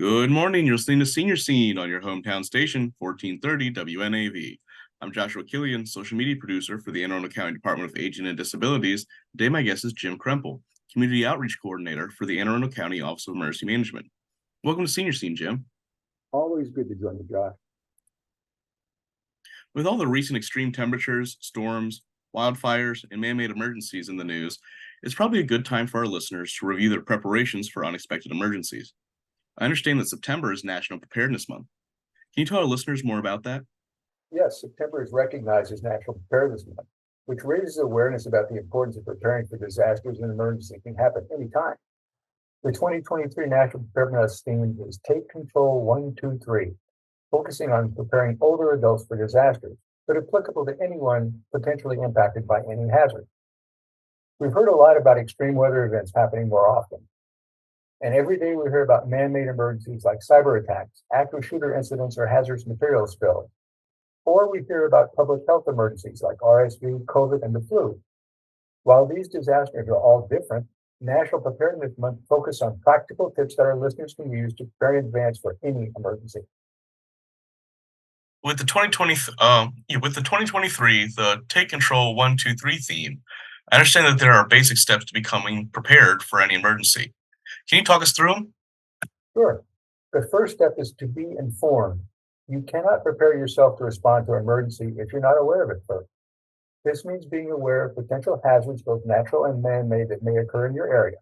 Good morning. You're listening to Senior Scene on your hometown station, 1430 WNAV. I'm Joshua Killian, social media producer for the Anne Arundel County Department of Aging and Disabilities. Today, my guest is Jim Krempel, Community Outreach Coordinator for the Anne Arundel County Office of Emergency Management. Welcome to Senior Scene, Jim. Always good to join you, Josh. With all the recent extreme temperatures, storms, wildfires, and man-made emergencies in the news, it's probably a good time for our listeners to review their preparations for unexpected emergencies. I understand that September is National Preparedness Month. Can you tell our listeners more about that? Yes, September is recognized as National Preparedness Month, which raises awareness about the importance of preparing for disasters and emergencies that can happen anytime. The 2023 National Preparedness theme is Take Control 123, focusing on preparing older adults for disasters, but applicable to anyone potentially impacted by any hazard. We've heard a lot about extreme weather events happening more often. And every day we hear about man-made emergencies like cyber attacks, active shooter incidents, or hazardous material spills. Or we hear about public health emergencies like RSV, COVID, and the flu. While these disasters are all different, National Preparedness Month focuses on practical tips that our listeners can use to prepare in advance for any emergency. With the 2023, the Take Control 123 theme, I understand that there are basic steps to becoming prepared for any emergency. Can you talk us through them? Sure. The first step is to be informed. You cannot prepare yourself to respond to an emergency if you're not aware of it first. This means being aware of potential hazards, both natural and man-made, that may occur in your area.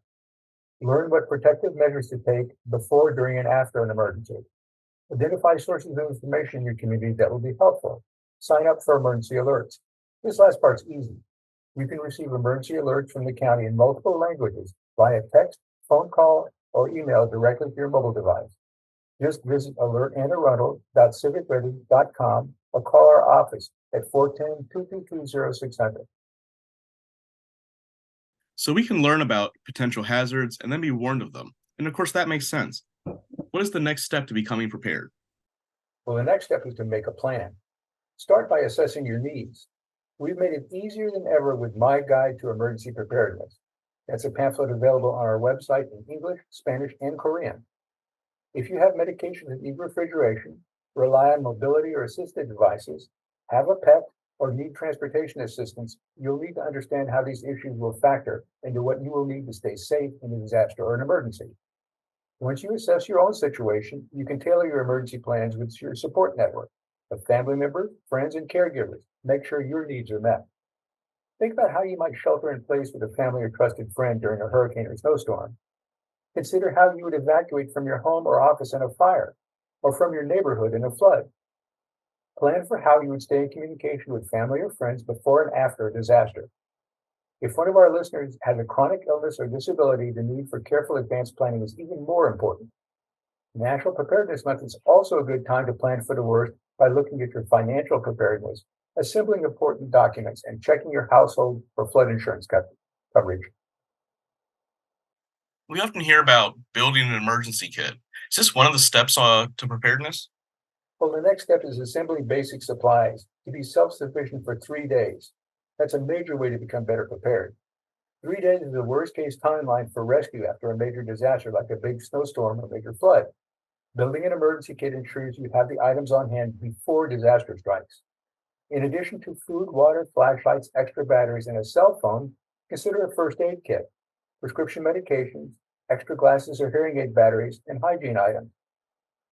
Learn what protective measures to take before, during, and after an emergency. Identify sources of information in your community that will be helpful. Sign up for emergency alerts. This last part's easy. You can receive emergency alerts from the county in multiple languages via text, phone call, or email directly to your mobile device. Just visit alertandarundel.civicready.com or call our office at 410-222-0600. So we can learn about potential hazards and then be warned of them. And of course, that makes sense. What is the next step to becoming prepared? Well, the next step is to make a plan. Start by assessing your needs. We've made it easier than ever with My Guide to Emergency Preparedness. That's a pamphlet available on our website in English, Spanish, and Korean. If you have medications that need refrigeration, rely on mobility or assisted devices, have a pet, or need transportation assistance, you'll need to understand how these issues will factor into what you will need to stay safe in a disaster or an emergency. Once you assess your own situation, you can tailor your emergency plans with your support network of family members, friends, and caregivers. Make sure your needs are met. Think about how you might shelter in place with a family or trusted friend during a hurricane or snowstorm. Consider how you would evacuate from your home or office in a fire, or from your neighborhood in a flood. Plan for how you would stay in communication with family or friends before and after a disaster. If one of our listeners has a chronic illness or disability, the need for careful advanced planning is even more important. National Preparedness Month is also a good time to plan for the worst by looking at your financial preparedness, assembling important documents, and checking your household for flood insurance coverage. We often hear about building an emergency kit. Is this one of the steps to preparedness? Well, the next step is assembling basic supplies to be self-sufficient for 3 days. That's a major way to become better prepared. 3 days is the worst-case timeline for rescue after a major disaster like a big snowstorm or major flood. Building an emergency kit ensures you have the items on hand before disaster strikes. In addition to food, water, flashlights, extra batteries, and a cell phone, consider a first aid kit, prescription medications, extra glasses or hearing aid batteries, and hygiene items.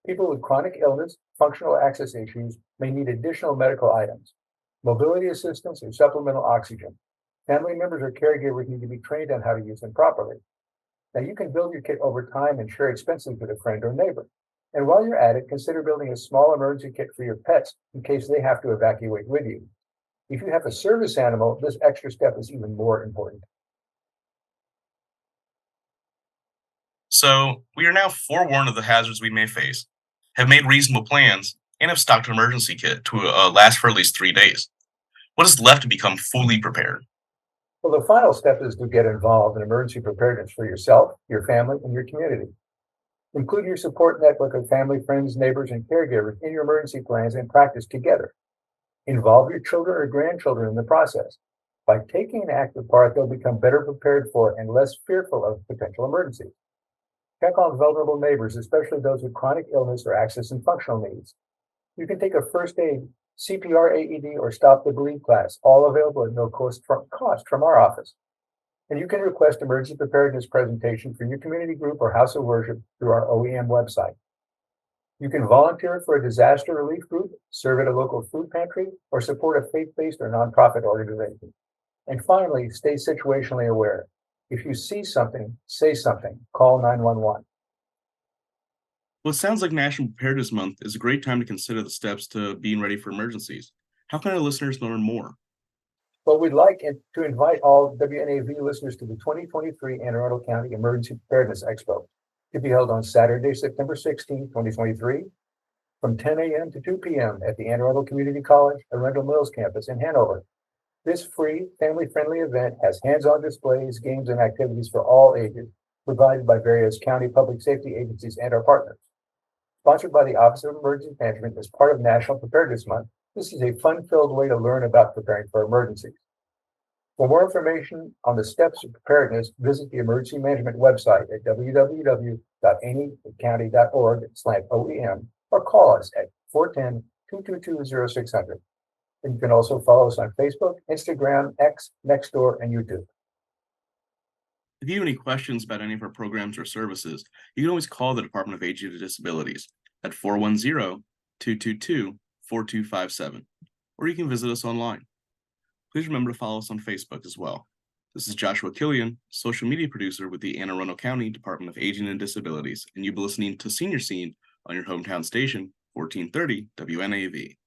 People with chronic illness, functional access issues may need additional medical items, mobility assistance, or supplemental oxygen. Family members or caregivers need to be trained on how to use them properly. Now, you can build your kit over time and share expenses with a friend or neighbor. And while you're at it, consider building a small emergency kit for your pets in case they have to evacuate with you. If you have a service animal, this extra step is even more important. So we are now forewarned of the hazards we may face, have made reasonable plans, and have stocked an emergency kit to last for at least 3 days. What is left to become fully prepared? Well, the final step is to get involved in emergency preparedness for yourself, your family, and your community. Include your support network of family, friends, neighbors, and caregivers in your emergency plans and practice together. Involve your children or grandchildren in the process. By taking an active part, they'll become better prepared for and less fearful of potential emergencies. Check on vulnerable neighbors, especially those with chronic illness or access and functional needs. You can take a first aid, CPR AED, or stop the bleed class, all available at no cost from our office. And you can request emergency preparedness presentation for your community group or house of worship through our OEM website. You can volunteer for a disaster relief group, serve at a local food pantry, or support a faith-based or nonprofit organization. And finally, stay situationally aware. If you see something, say something. Call 911. Well, it sounds like National Preparedness Month is a great time to consider the steps to being ready for emergencies. How can our listeners learn more? Well, we'd like to invite all WNAV listeners to the 2023 Anne Arundel County Emergency Preparedness Expo to be held on Saturday, September 16, 2023, from 10 a.m. to 2 p.m. at the Anne Arundel Community College, Arundel Mills campus in Hanover. This free, family-friendly event has hands-on displays, games, and activities for all ages, provided by various county public safety agencies and our partners. Sponsored by the Office of Emergency Management as part of National Preparedness Month, this is a fun-filled way to learn about preparing for emergencies. For more information on the steps of preparedness, visit the emergency management website at www.anycounty.org/OEM or call us at 410-222-0600. And you can also follow us on Facebook, Instagram, X, Nextdoor, and YouTube. If you have any questions about any of our programs or services, you can always call the Department of Aging and Disabilities at 410-222-4257, or you can visit us online. Please remember to follow us on Facebook as well. This is Joshua Killian, social media producer with the Anne Arundel County Department of Aging and Disabilities, and you've been listening to Senior Scene on your hometown station, 1430 WNAV.